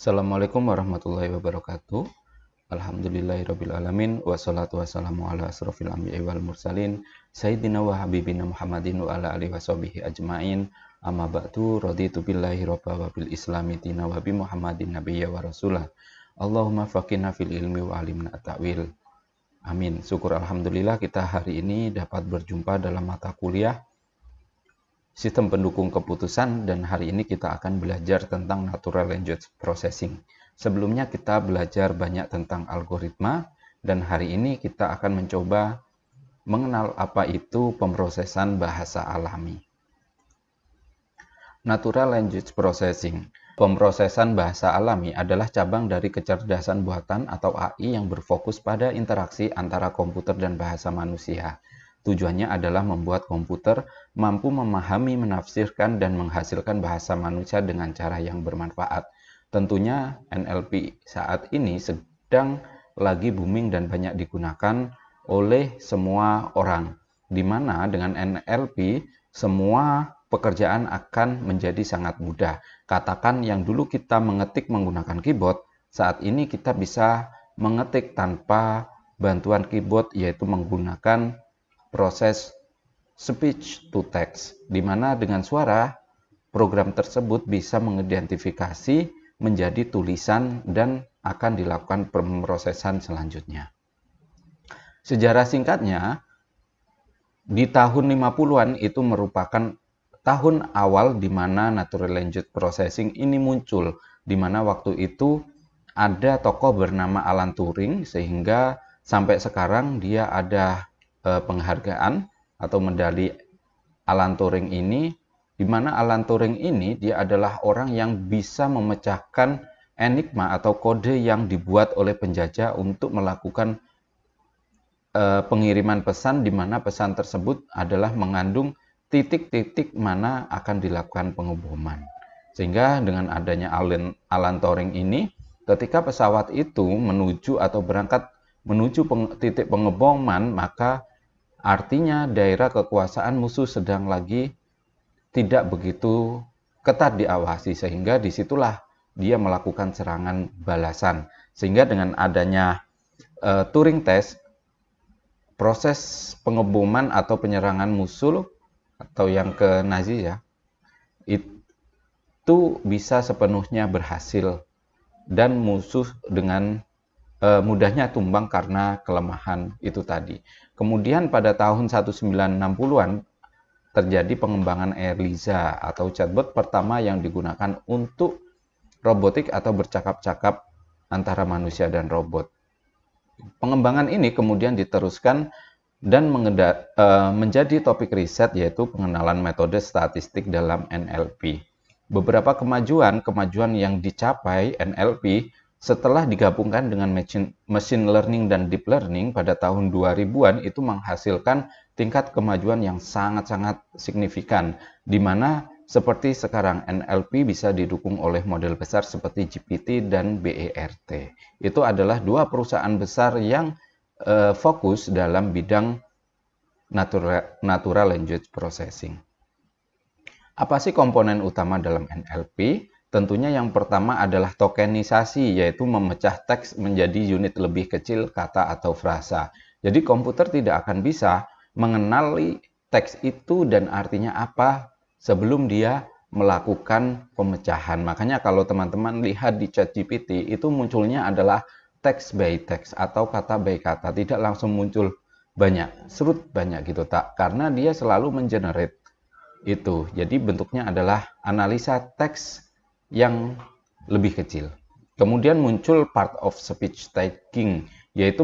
Assalamualaikum warahmatullahi wabarakatuh. Alhamdulillahirabbil alamin wassalatu wassalamu ala asrofil anbiya'i wal mursalin sayyidina wa habibina Muhammadin wa ala alihi washabihi ajmain. Amma ba'du, raditu billahi robba wa bil islami dina wa bi Muhammadin nabiyya wa rasulah. Allahumma faqihna fil ilmi wa alimna ta'wil. Amin. Syukur alhamdulillah kita hari ini dapat berjumpa dalam mata kuliah Sistem pendukung keputusan, dan hari ini kita akan belajar tentang Natural Language Processing. Sebelumnya kita belajar banyak tentang algoritma, dan hari ini kita akan mencoba mengenal apa itu pemrosesan bahasa alami. Natural Language Processing. Pemrosesan bahasa alami adalah cabang dari kecerdasan buatan atau AI yang berfokus pada interaksi antara komputer dan bahasa manusia. Tujuannya adalah membuat komputer mampu memahami, menafsirkan, dan menghasilkan bahasa manusia dengan cara yang bermanfaat. Tentunya NLP saat ini sedang lagi booming dan banyak digunakan oleh semua orang. Di mana dengan NLP semua pekerjaan akan menjadi sangat mudah. Katakan yang dulu kita mengetik menggunakan keyboard, saat ini kita bisa mengetik tanpa bantuan keyboard, yaitu menggunakan proses speech to text, di mana dengan suara program tersebut bisa mengidentifikasi menjadi tulisan dan akan dilakukan pemrosesan selanjutnya. Sejarah singkatnya, di tahun 50-an itu merupakan tahun awal di mana Natural Language Processing ini muncul, di mana waktu itu ada tokoh bernama Alan Turing, sehingga sampai sekarang dia ada penghargaan atau medali Alan Turing ini, di mana Alan Turing ini dia adalah orang yang bisa memecahkan enigma atau kode yang dibuat oleh penjajah untuk melakukan pengiriman pesan, di mana pesan tersebut adalah mengandung titik-titik mana akan dilakukan pengeboman. Sehingga dengan adanya Alan Turing ini, ketika pesawat itu menuju atau berangkat menuju titik pengeboman, maka artinya daerah kekuasaan musuh sedang lagi tidak begitu ketat diawasi, sehingga disitulah dia melakukan serangan balasan. Sehingga dengan adanya Turing test, proses pengeboman atau penyerangan musuh atau yang ke Nazi ya, itu bisa sepenuhnya berhasil dan musuh dengan mudahnya tumbang karena kelemahan itu tadi. Kemudian pada tahun 1960-an terjadi pengembangan ELIZA atau chatbot pertama yang digunakan untuk robotik atau bercakap-cakap antara manusia dan robot. Pengembangan ini kemudian diteruskan dan menjadi topik riset, yaitu pengenalan metode statistik dalam NLP. Beberapa kemajuan yang dicapai NLP setelah digabungkan dengan machine learning dan deep learning pada tahun 2000-an itu menghasilkan tingkat kemajuan yang sangat-sangat signifikan, di mana seperti sekarang NLP bisa didukung oleh model besar seperti GPT dan BERT. Itu adalah dua perusahaan besar yang fokus dalam bidang natural language processing. Apa sih komponen utama dalam NLP? Tentunya yang pertama adalah tokenisasi, yaitu memecah teks menjadi unit lebih kecil kata atau frasa. Jadi komputer tidak akan bisa mengenali teks itu dan artinya apa sebelum dia melakukan pemecahan. Makanya kalau teman-teman lihat di ChatGPT, itu munculnya adalah text by text atau kata by kata, tidak langsung muncul banyak, serut banyak gitu tak, karena dia selalu mengenerate itu. Jadi bentuknya adalah analisa teks yang lebih kecil. Kemudian muncul part of speech tagging, yaitu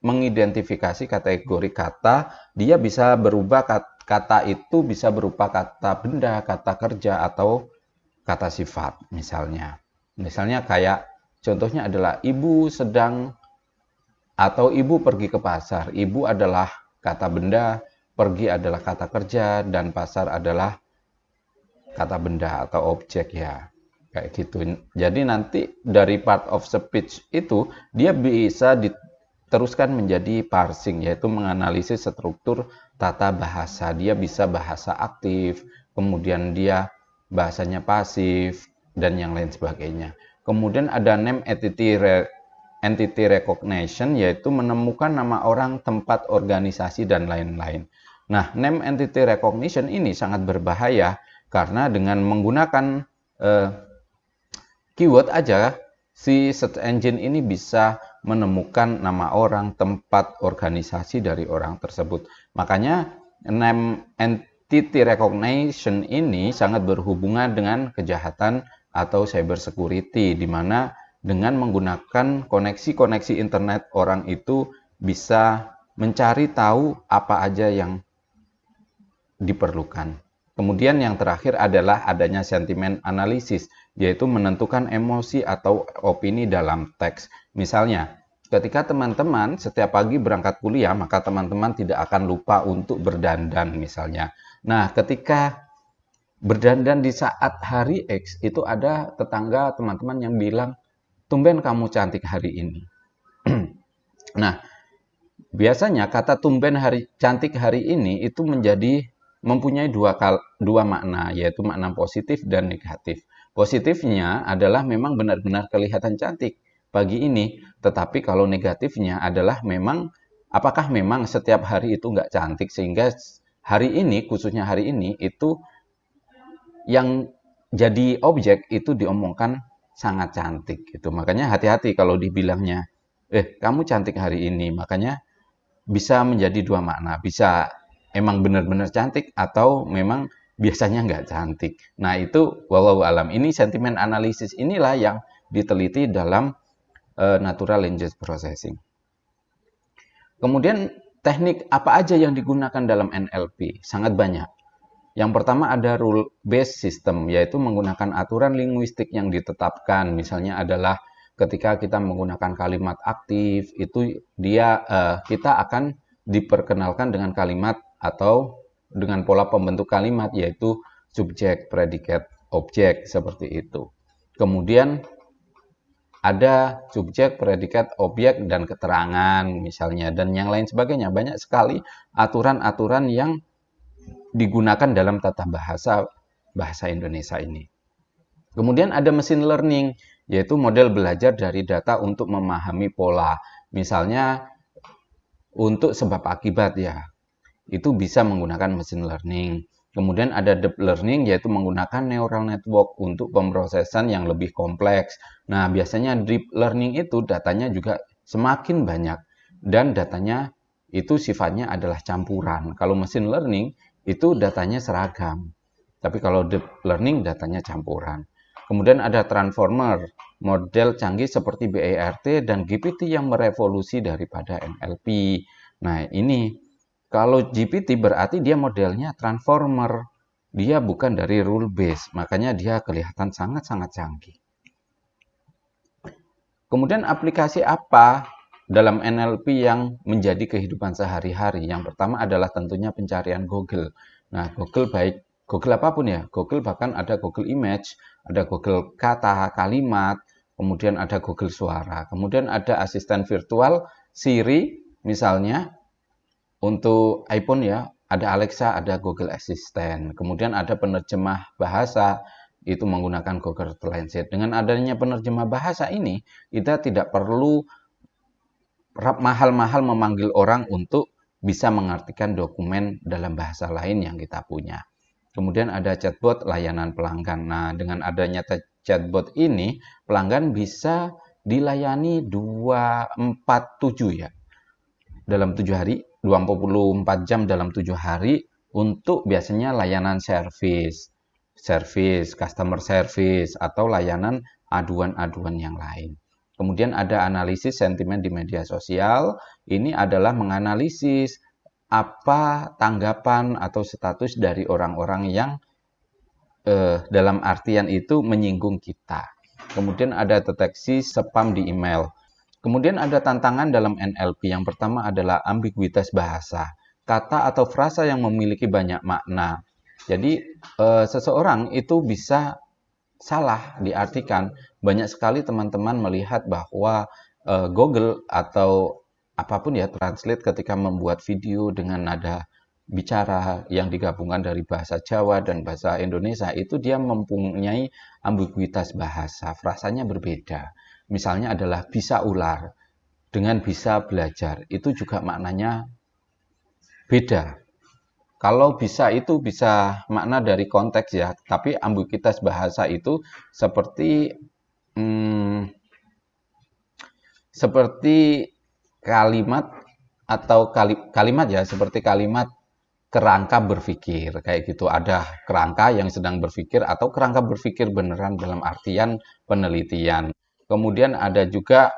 mengidentifikasi kategori kata. Dia bisa berubah, kata itu bisa berupa kata benda, kata kerja, atau kata sifat misalnya. Misalnya kayak contohnya adalah ibu sedang atau ibu pergi ke pasar. Ibu adalah kata benda, pergi adalah kata kerja, dan pasar adalah kata benda atau objek ya. Kayak gitu. Jadi nanti dari part of speech itu dia bisa diteruskan menjadi parsing, yaitu menganalisis struktur tata bahasa. Dia bisa bahasa aktif, kemudian dia bahasanya pasif, dan yang lain sebagainya. Kemudian ada name entity recognition, yaitu menemukan nama orang, tempat, organisasi, dan lain-lain. Nah, name entity recognition ini sangat berbahaya karena dengan menggunakan keyword aja, si search engine ini bisa menemukan nama orang, tempat, organisasi dari orang tersebut. Makanya name entity recognition ini sangat berhubungan dengan kejahatan atau cyber security, di mana dengan menggunakan koneksi-koneksi internet orang itu bisa mencari tahu apa aja yang diperlukan. Kemudian yang terakhir adalah adanya sentimen analisis, yaitu menentukan emosi atau opini dalam teks. Misalnya, ketika teman-teman setiap pagi berangkat kuliah, maka teman-teman tidak akan lupa untuk berdandan misalnya. Nah, ketika berdandan di saat hari X, itu ada tetangga teman-teman yang bilang, "Tumben kamu cantik hari ini." Nah, biasanya kata tumben cantik hari ini itu mempunyai dua makna, yaitu makna positif dan negatif. Positifnya adalah memang benar-benar kelihatan cantik pagi ini, tetapi kalau negatifnya adalah apakah memang setiap hari itu nggak cantik, sehingga hari ini, khususnya hari ini, itu yang jadi objek itu diomongkan sangat cantik gitu. Makanya hati-hati kalau dibilangnya, kamu cantik hari ini. Makanya bisa menjadi dua makna, bisa emang benar-benar cantik atau memang biasanya nggak cantik. Nah, itu wallahu alam. Ini sentimen analisis inilah yang diteliti dalam natural language processing. Kemudian teknik apa aja yang digunakan dalam NLP? Sangat banyak. Yang pertama ada rule based system, yaitu menggunakan aturan linguistik yang ditetapkan. Misalnya adalah ketika kita menggunakan kalimat aktif, itu kita akan diperkenalkan dengan kalimat atau dengan pola pembentuk kalimat, yaitu subjek, predikat, objek, seperti itu. Kemudian ada subjek, predikat, objek, dan keterangan misalnya, dan yang lain sebagainya. Banyak sekali aturan-aturan yang digunakan dalam tata bahasa Indonesia ini. Kemudian ada machine learning, yaitu model belajar dari data untuk memahami pola. Misalnya untuk sebab akibat ya, itu bisa menggunakan machine learning. Kemudian ada deep learning, yaitu menggunakan neural network untuk pemrosesan yang lebih kompleks. Nah, biasanya deep learning itu datanya juga semakin banyak dan datanya itu sifatnya adalah campuran. Kalau machine learning itu datanya seragam. Tapi kalau deep learning datanya campuran. Kemudian ada transformer, model canggih seperti BERT dan GPT yang merevolusi daripada NLP. Nah, ini kalau GPT berarti dia modelnya transformer. Dia bukan dari rule base, makanya dia kelihatan sangat-sangat canggih. Kemudian aplikasi apa dalam NLP yang menjadi kehidupan sehari-hari? Yang pertama adalah tentunya pencarian Google. Nah, Google apapun ya. Google bahkan ada Google Image, ada Google kata, kalimat, kemudian ada Google suara. Kemudian ada asisten virtual Siri misalnya. Untuk iPhone ya, ada Alexa, ada Google Assistant. Kemudian ada penerjemah bahasa, itu menggunakan Google Translate. Dengan adanya penerjemah bahasa ini, kita tidak perlu mahal-mahal memanggil orang untuk bisa mengartikan dokumen dalam bahasa lain yang kita punya. Kemudian ada chatbot layanan pelanggan. Nah, dengan adanya chatbot ini, pelanggan bisa dilayani 247 ya. Dalam 7 hari, 24 jam dalam 7 hari untuk biasanya layanan service, customer service, atau layanan aduan-aduan yang lain. Kemudian ada analisis sentimen di media sosial. Ini adalah menganalisis apa tanggapan atau status dari orang-orang yang dalam artian itu menyinggung kita. Kemudian ada deteksi spam di email. Kemudian ada tantangan dalam NLP. Yang pertama adalah ambiguitas bahasa. Kata atau frasa yang memiliki banyak makna. Jadi seseorang itu bisa salah diartikan. Banyak sekali teman-teman melihat bahwa Google atau apapun ya, Translate ketika membuat video dengan nada bicara yang digabungkan dari bahasa Jawa dan bahasa Indonesia itu dia mempunyai ambiguitas bahasa, frasanya berbeda. Misalnya adalah bisa ular dengan bisa belajar, itu juga maknanya beda. Kalau bisa itu bisa makna dari konteks ya, tapi ambiguitas bahasa itu seperti hmm, seperti kalimat atau kalimat ya, seperti kalimat kerangka berpikir kayak gitu. Ada kerangka yang sedang berpikir atau kerangka berpikir beneran dalam artian penelitian. Kemudian ada juga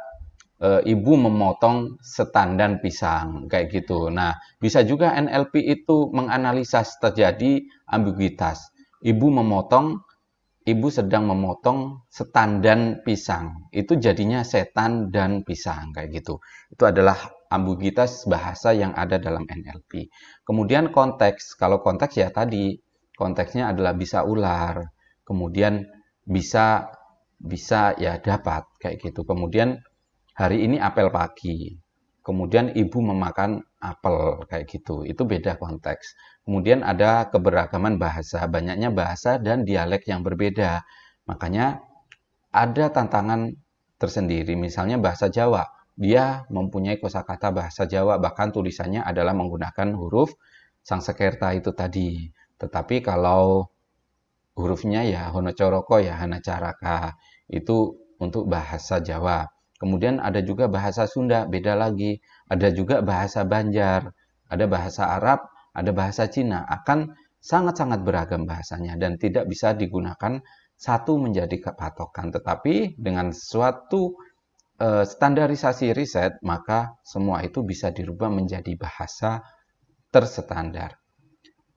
ibu memotong setandan pisang kayak gitu. Nah, bisa juga NLP itu menganalisa terjadi ambiguitas. Ibu sedang memotong setandan pisang. Itu jadinya setan dan pisang kayak gitu. Itu adalah ambiguitas bahasa yang ada dalam NLP. Kemudian konteks. Kalau konteks ya tadi konteksnya adalah bisa ular. Kemudian bisa bisa ya dapat kayak gitu. Kemudian hari ini apel pagi. Kemudian ibu memakan apel kayak gitu. Itu beda konteks. Kemudian ada keberagaman bahasa, banyaknya bahasa dan dialek yang berbeda. Makanya ada tantangan tersendiri. Misalnya bahasa Jawa, dia mempunyai kosakata bahasa Jawa, bahkan tulisannya adalah menggunakan huruf Sangsekerta itu tadi. Tetapi kalau hurufnya ya Honocoroko ya Hanacaraka itu untuk bahasa Jawa. Kemudian ada juga bahasa Sunda, beda lagi. Ada juga bahasa Banjar, ada bahasa Arab, ada bahasa Cina. Akan sangat-sangat beragam bahasanya dan tidak bisa digunakan satu menjadi patokan. Tetapi dengan suatu standarisasi riset, maka semua itu bisa dirubah menjadi bahasa terstandar.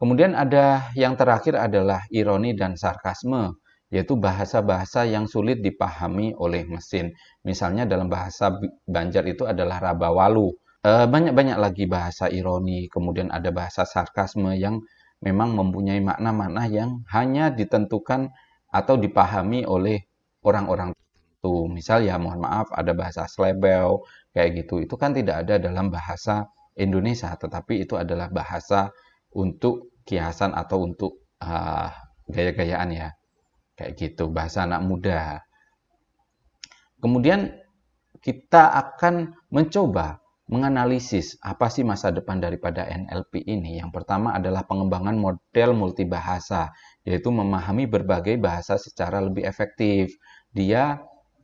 Kemudian ada yang terakhir adalah ironi dan sarkasme, yaitu bahasa-bahasa yang sulit dipahami oleh mesin. Misalnya dalam bahasa Banjar itu adalah Rabawalu. Banyak-banyak lagi bahasa ironi, kemudian ada bahasa sarkasme yang memang mempunyai makna-makna yang hanya ditentukan atau dipahami oleh orang-orang tertentu. Misal ya mohon maaf ada bahasa slebel kayak gitu. Itu kan tidak ada dalam bahasa Indonesia, tetapi itu adalah bahasa untuk kiasan atau untuk gaya-gayaan ya kayak gitu bahasa anak muda. Kemudian kita akan mencoba menganalisis apa sih masa depan daripada NLP ini. Yang pertama adalah pengembangan model multibahasa, yaitu memahami berbagai bahasa secara lebih efektif.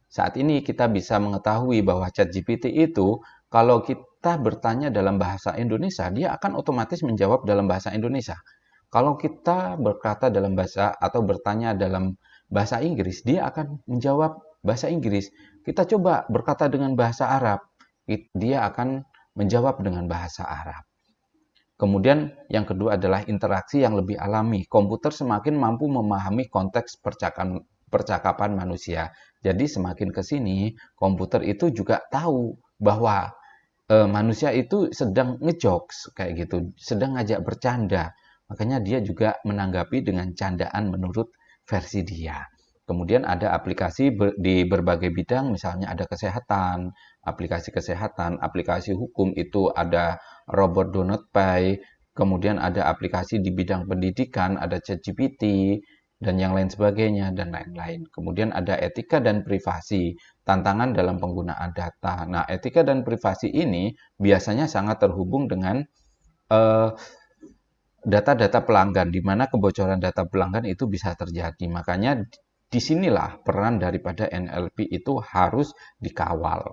Saat ini kita bisa mengetahui bahwa ChatGPT itu kalau kita bertanya dalam bahasa Indonesia, dia akan otomatis menjawab dalam bahasa Indonesia. Kalau kita berkata dalam bahasa atau bertanya dalam bahasa Inggris, dia akan menjawab bahasa Inggris. Kita coba berkata dengan bahasa Arab, dia akan menjawab dengan bahasa Arab. Kemudian yang kedua adalah interaksi yang lebih alami. Komputer semakin mampu memahami konteks percakapan manusia. Jadi semakin ke sini, komputer itu juga tahu bahwa manusia itu sedang ngejokes kayak gitu, sedang ngajak bercanda. Makanya dia juga menanggapi dengan candaan menurut versi dia. Kemudian ada aplikasi di berbagai bidang, misalnya ada kesehatan, aplikasi hukum itu ada robot Donut Pay, kemudian ada aplikasi di bidang pendidikan, ada ChatGPT, dan yang lain sebagainya, dan lain-lain. Kemudian ada etika dan privasi, tantangan dalam penggunaan data. Nah, etika dan privasi ini biasanya sangat terhubung dengan data-data pelanggan, di mana kebocoran data pelanggan itu bisa terjadi. Makanya disinilah peran daripada NLP itu harus dikawal.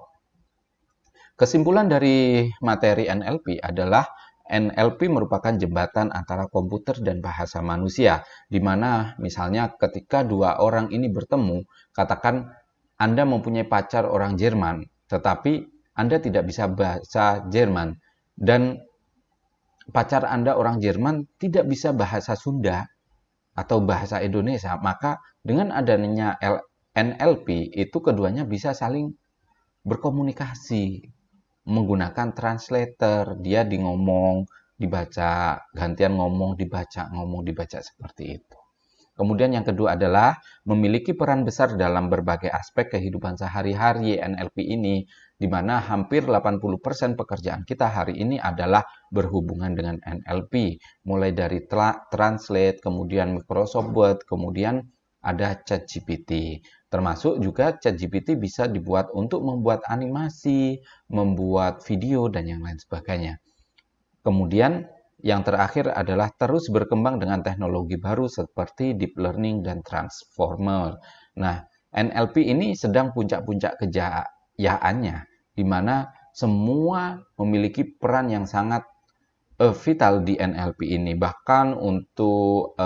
Kesimpulan dari materi NLP adalah NLP merupakan jembatan antara komputer dan bahasa manusia, di mana misalnya ketika dua orang ini bertemu, katakan Anda mempunyai pacar orang Jerman, tetapi Anda tidak bisa bahasa Jerman, dan pacar Anda orang Jerman tidak bisa bahasa Sunda atau bahasa Indonesia, maka dengan adanya NLP itu keduanya bisa saling berkomunikasi menggunakan translator. Dia di ngomong, dibaca, gantian ngomong, dibaca seperti itu. Kemudian yang kedua adalah memiliki peran besar dalam berbagai aspek kehidupan sehari-hari. NLP ini di mana hampir 80% pekerjaan kita hari ini adalah berhubungan dengan NLP. Mulai dari Translate, kemudian Microsoft Word, kemudian ada ChatGPT. Termasuk juga ChatGPT bisa dibuat untuk membuat animasi, membuat video, dan yang lain sebagainya. Kemudian yang terakhir adalah terus berkembang dengan teknologi baru seperti deep learning dan transformer. Nah, NLP ini sedang puncak-puncak kejayaannya, di mana semua memiliki peran yang sangat vital di NLP ini. Bahkan untuk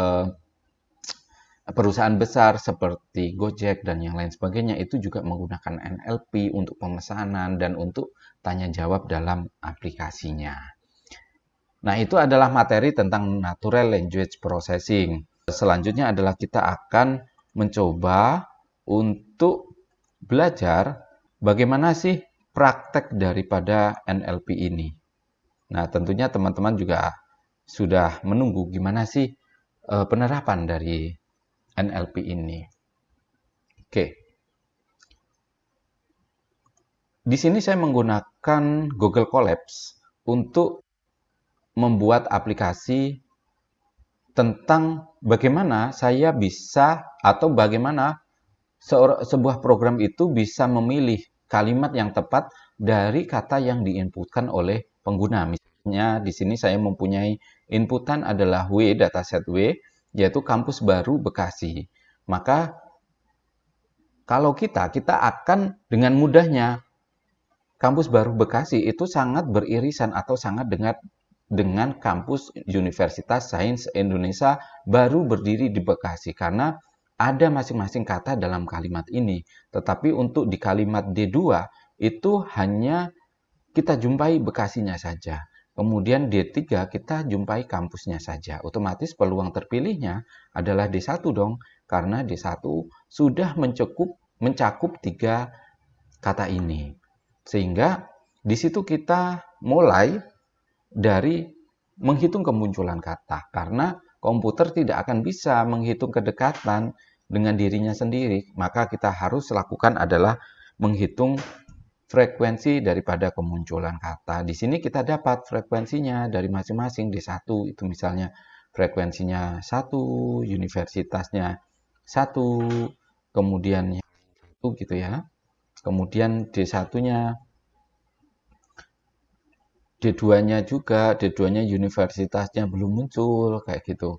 perusahaan besar seperti Gojek dan yang lain sebagainya itu juga menggunakan NLP untuk pemesanan dan untuk tanya jawab dalam aplikasinya. Nah, itu adalah materi tentang Natural Language Processing. Selanjutnya adalah kita akan mencoba untuk belajar bagaimana sih praktek daripada NLP ini. Nah, tentunya teman-teman juga sudah menunggu gimana sih penerapan dari NLP ini. Oke. Di sini saya menggunakan Google Colabs untuk membuat aplikasi tentang bagaimana saya bisa atau bagaimana sebuah program itu bisa memilih kalimat yang tepat dari kata yang diinputkan oleh pengguna. Misalnya di sini saya mempunyai inputan adalah dataset W, yaitu kampus baru Bekasi. Maka kalau kita akan dengan mudahnya kampus baru Bekasi itu sangat beririsan atau sangat dengan kampus Universitas Sains Indonesia baru berdiri di Bekasi karena ada masing-masing kata dalam kalimat ini. Tetapi untuk di kalimat D2 itu hanya kita jumpai Bekasinya saja. Kemudian D3 kita jumpai kampusnya saja. Otomatis peluang terpilihnya adalah D1 dong, karena D1 sudah mencakup 3 kata ini. Sehingga di situ kita mulai dari menghitung kemunculan kata, karena komputer tidak akan bisa menghitung kedekatan dengan dirinya sendiri, maka kita harus lakukan adalah menghitung frekuensi daripada kemunculan kata. Di sini kita dapat frekuensinya dari masing-masing D1 itu misalnya frekuensinya 1, universitasnya 1, kemudian itu gitu ya. Kemudian D1-nya D2-nya juga, D2-nya universitasnya belum muncul, kayak gitu.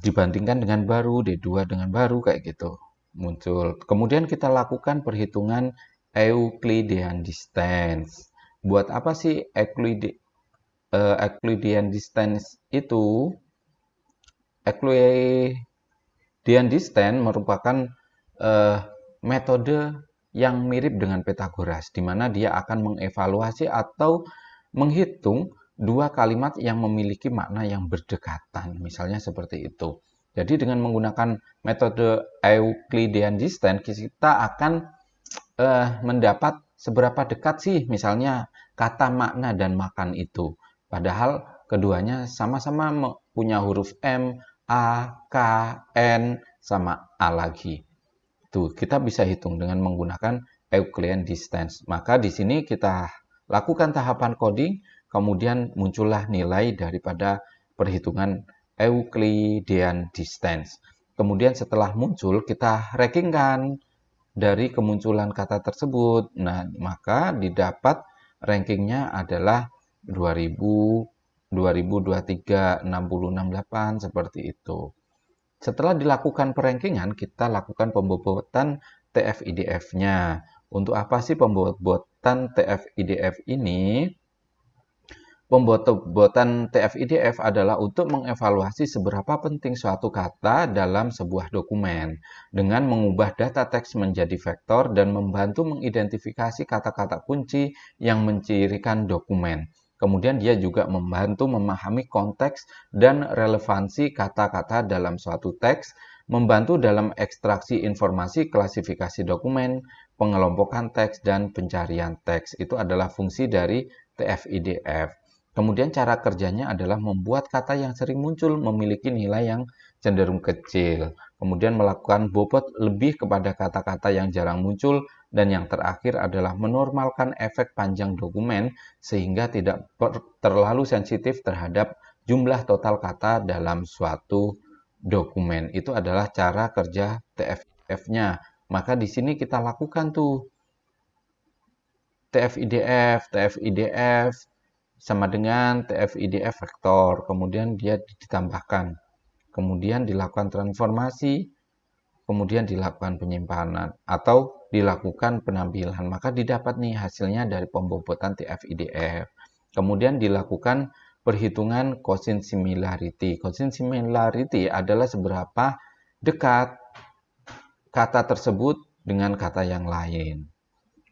Dibandingkan dengan baru, D2 dengan baru, kayak gitu, muncul. Kemudian kita lakukan perhitungan Euclidean distance. Buat apa sih Euclidean distance itu? Euclidean distance merupakan metode yang mirip dengan Pythagoras, di mana dia akan mengevaluasi atau menghitung dua kalimat yang memiliki makna yang berdekatan, misalnya seperti itu. Jadi dengan menggunakan metode Euclidean distance, kita akan mendapat seberapa dekat sih misalnya kata makna dan makan itu. Padahal keduanya sama-sama punya huruf M, A, K, N, sama A lagi. Tuh, kita bisa hitung dengan menggunakan Euclidean distance. Maka di sini kita lakukan tahapan coding, kemudian muncullah nilai daripada perhitungan Euclidean distance. Kemudian setelah muncul, kita rankingkan dari kemunculan kata tersebut. Nah, maka didapat rankingnya adalah 2000, 2023, 6068, seperti itu. Setelah dilakukan perankingan, kita lakukan pembobotan TF-IDF-nya. Untuk apa sih pembobotan TF-IDF ini? Pembobotan TF-IDF adalah untuk mengevaluasi seberapa penting suatu kata dalam sebuah dokumen, dengan mengubah data teks menjadi vektor dan membantu mengidentifikasi kata-kata kunci yang mencirikan dokumen. Kemudian dia juga membantu memahami konteks dan relevansi kata-kata dalam suatu teks, membantu dalam ekstraksi informasi, klasifikasi dokumen, pengelompokan teks, dan pencarian teks. Itu adalah fungsi dari TF-IDF. Kemudian cara kerjanya adalah membuat kata yang sering muncul memiliki nilai yang cenderung kecil. Kemudian melakukan bobot lebih kepada kata-kata yang jarang muncul. Dan yang terakhir adalah menormalkan efek panjang dokumen sehingga tidak terlalu sensitif terhadap jumlah total kata dalam suatu dokumen. Itu adalah cara kerja TF-IDF-nya. Maka di sini kita lakukan tuh TF-IDF sama dengan TF-IDF vektor. Kemudian dia ditambahkan. Kemudian dilakukan transformasi, kemudian dilakukan penyimpanan atau dilakukan penampilan. Maka didapat nih hasilnya dari pembobotan TF-IDF. Kemudian dilakukan perhitungan quotient similarity. Quotient similarity adalah seberapa dekat kata tersebut dengan kata yang lain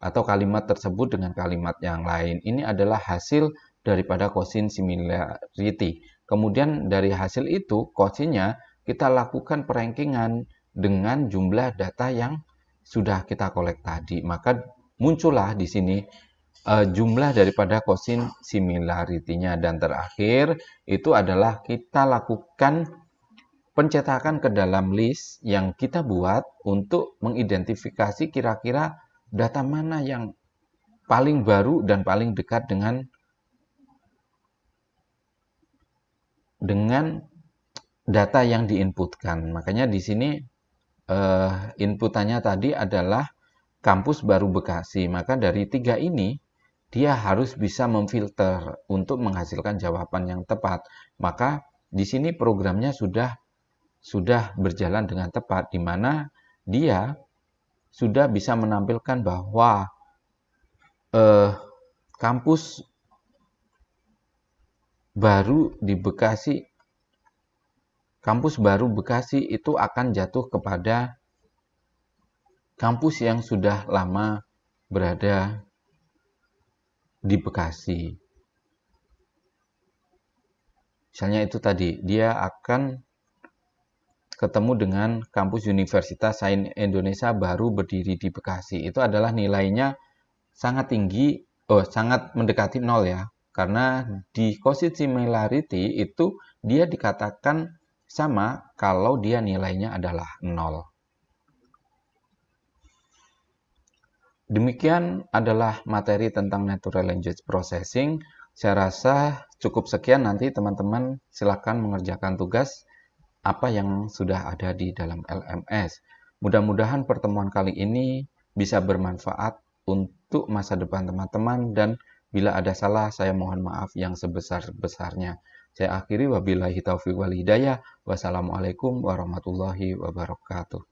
atau kalimat tersebut dengan kalimat yang lain. Ini adalah hasil daripada quotient similarity. Kemudian dari hasil itu, quotient-nya kita lakukan perankingan dengan jumlah data yang sudah kita kolek tadi. Maka muncullah di sini jumlah daripada quotient similarity-nya. Dan terakhir itu adalah kita lakukan pencetakan ke dalam list yang kita buat untuk mengidentifikasi kira-kira data mana yang paling baru dan paling dekat dengan data yang diinputkan. Makanya di sini inputannya tadi adalah kampus baru Bekasi. Maka dari 3 ini dia harus bisa memfilter untuk menghasilkan jawaban yang tepat. Maka di sini programnya sudah berjalan dengan tepat, di mana dia sudah bisa menampilkan bahwa kampus baru Bekasi itu akan jatuh kepada kampus yang sudah lama berada di Bekasi. Misalnya itu tadi, dia akan ketemu dengan kampus Universitas Sains Indonesia baru berdiri di Bekasi. Itu adalah nilainya sangat tinggi, sangat mendekati 0 ya. Karena di quotient similarity itu dia dikatakan sama kalau dia nilainya adalah 0. Demikian adalah materi tentang Natural Language Processing. Saya rasa cukup sekian, nanti teman-teman silakan mengerjakan tugas apa yang sudah ada di dalam LMS. Mudah-mudahan pertemuan kali ini bisa bermanfaat untuk masa depan teman-teman, dan bila ada salah saya mohon maaf yang sebesar-besarnya. Saya akhiri, wabillahi taufiq wal hidayah. Wassalamualaikum warahmatullahi wabarakatuh.